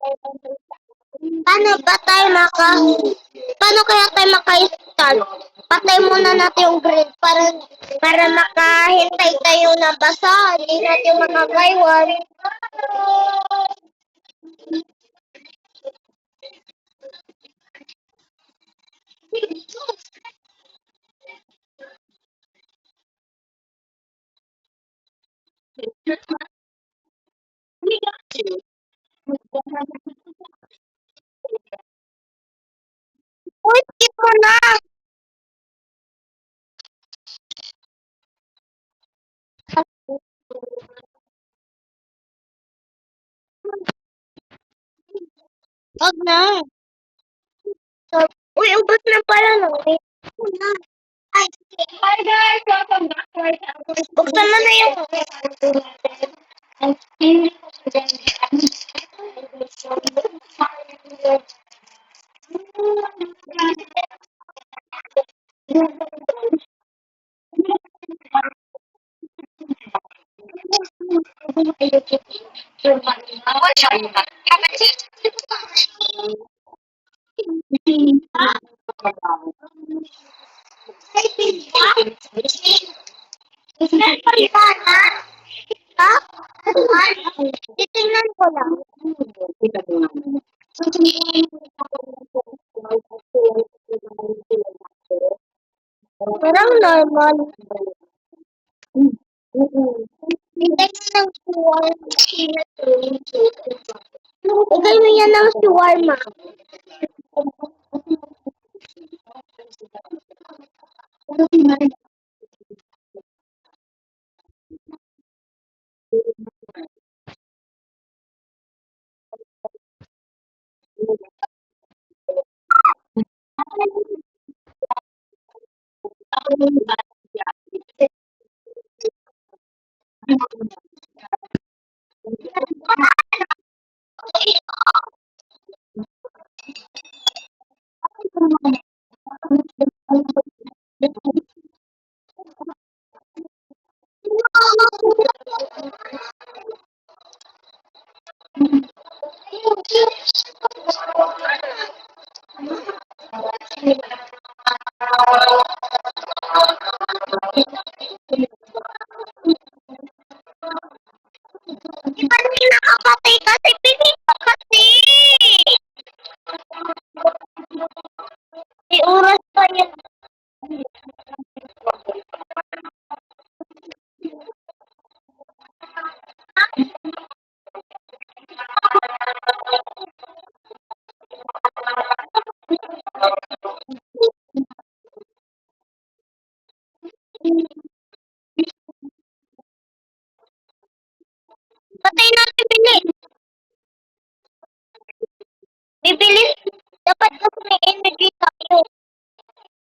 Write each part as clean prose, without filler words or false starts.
Paano ba tayo paano kaya tayo maka-start? Patay muna natin yung grid para makahintay tayo na basa. Hindi natin makakaiwan. Uy, skip mo na! Wag na. So, uy, ubos na pala no. Hi guys! Welcome back to our channel. Buksan mo na yung... Ha? Titingnan ko lang. Parang normal. Bigay mo ng shawarma. Bigay mo yan ng shawarma. Di ba hindi nakapatay kasi pinito kasi? May oras pa yan. Patay natin bilis. Bibilis. Dapat kasi may energy tayo.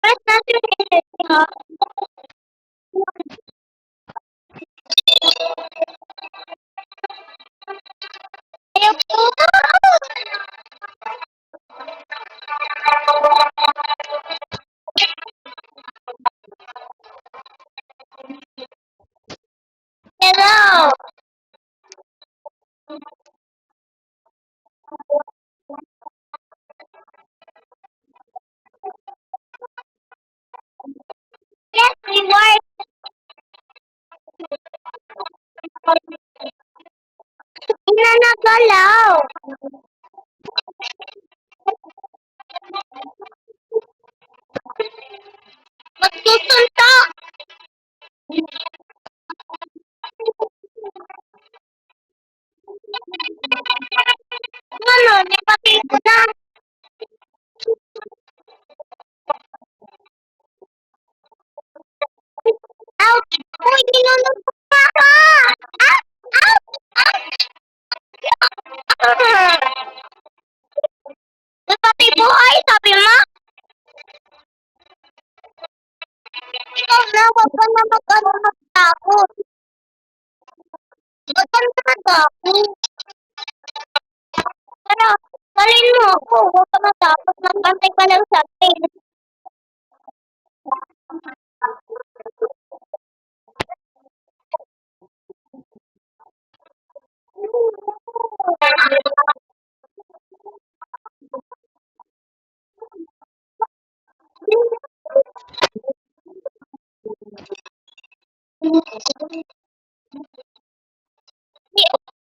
Press natin yung energy ha. Ayaw po. Hello. Yes, reward. Hindi na nagalaw. Magsusuntok. Ano, di pati ko na. Ouch! Uy, ginulong pa ka! Ouch! Ouch! Ouch! Di pati buhay, sabi mo? Ikaw na, huwag ka na mag-ano magtakot. Huwag ka na magtakot. Pero, salin mo ako. Huwag ka matakot. Magkantay ka lang sa akin.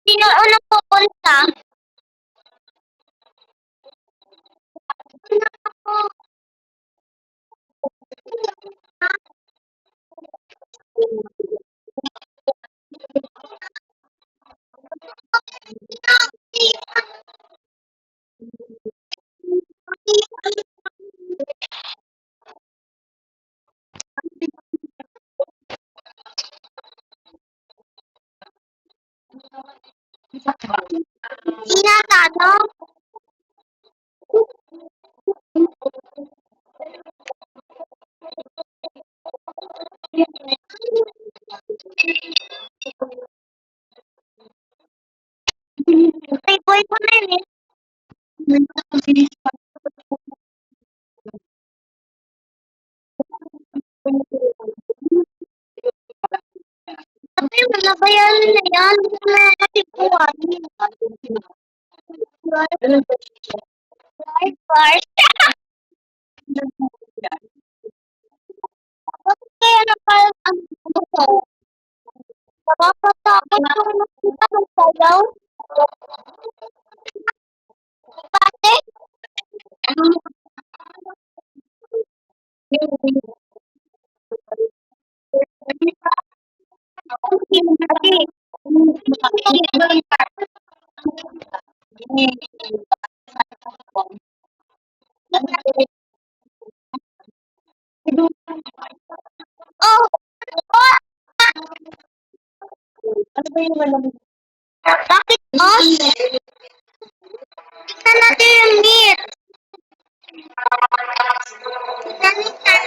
Sino unang pupunta? Tinatanong? May boy ko na yun eh. Sabi mo, nabayaran na yan. Hindi ko na katipuan. Lifeguard. Bakit kaya na parang ang gusto? Nakakatakot kung nakita ng sayaw. Dati, oh, oh, bakit oh? Tingnan natin yung meat. Tingnan natin.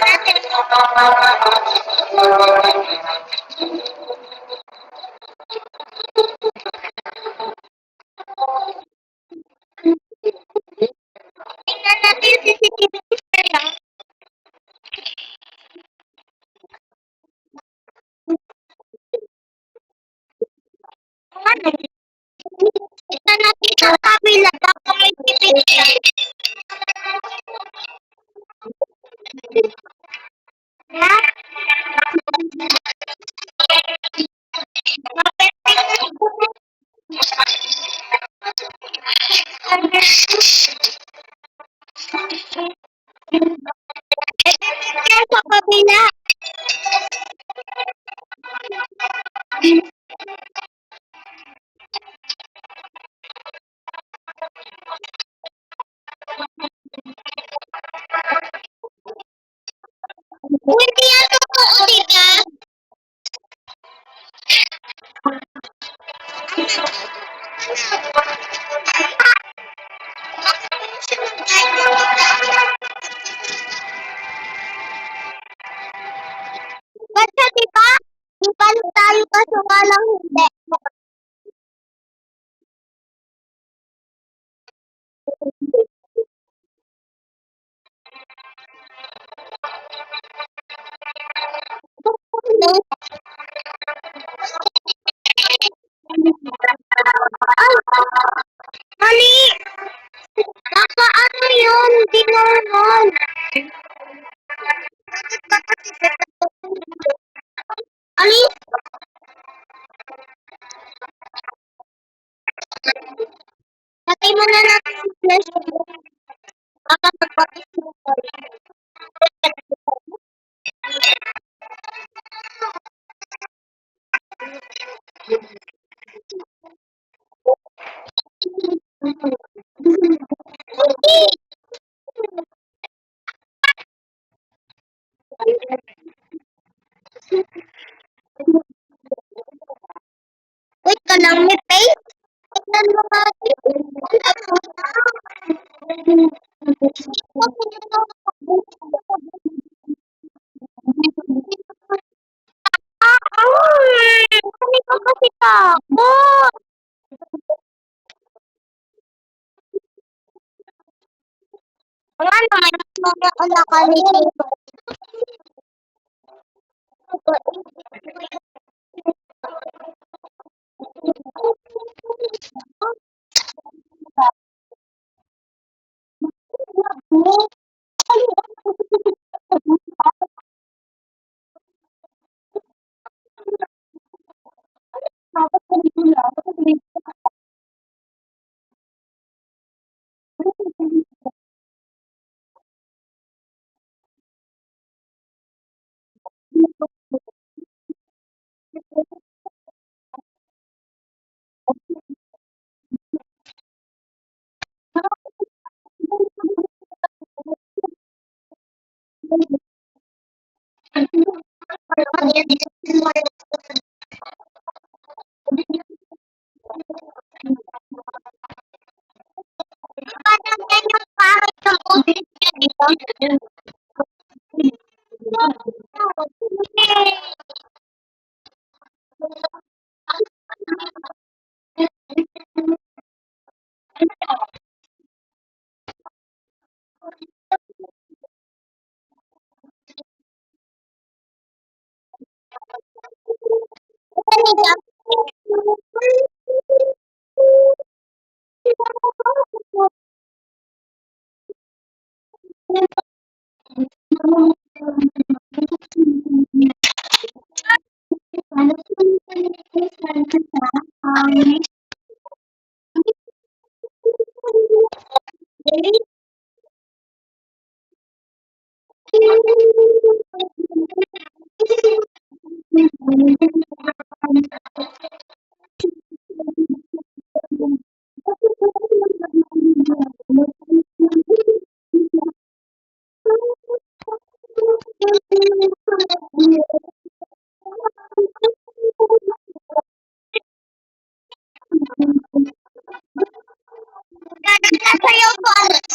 Tingnan natin yung CCTV camera. Ano? Tingnan natin sa kabila. Baka may pipicture. Ha? Pipicture sa kabila. Hindi yan totoo, diba? Basta diba? Ibang tayo kaso nga lang hindi. Ay, mali! Baka ano yun? Di normal. Ali, patay mo na natin yung flash. Baka magpapit mo. Wait ka lang, may face? Tignan mo nga. Hindi ko kasi takot. Wala naman mga anak kami dito. Parang yan yung pangit ng ulit niya, di ba? Sasayaw ko, Alex.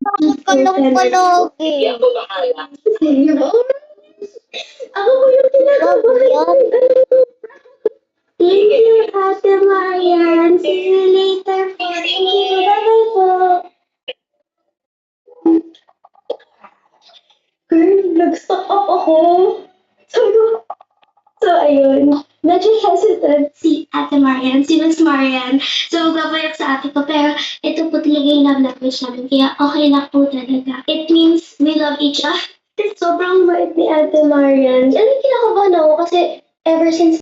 Bakit ka lang palagi? Ako ko yung kinakabahan. Thank you, Ate Marian. See you later po. Thank you. Bye-bye po. Girl, nag-stop up ako. So, ayun. Medyo hesitant si Ate Marian, si Miss Marian. So, magbabayak sa ate ko. Pero, ito po talaga yung love language namin. Kaya, okay lang po talaga. It means we love each other. Sobrang bait ni Ate Marian. Alam, kinakabahan ako kasi ever since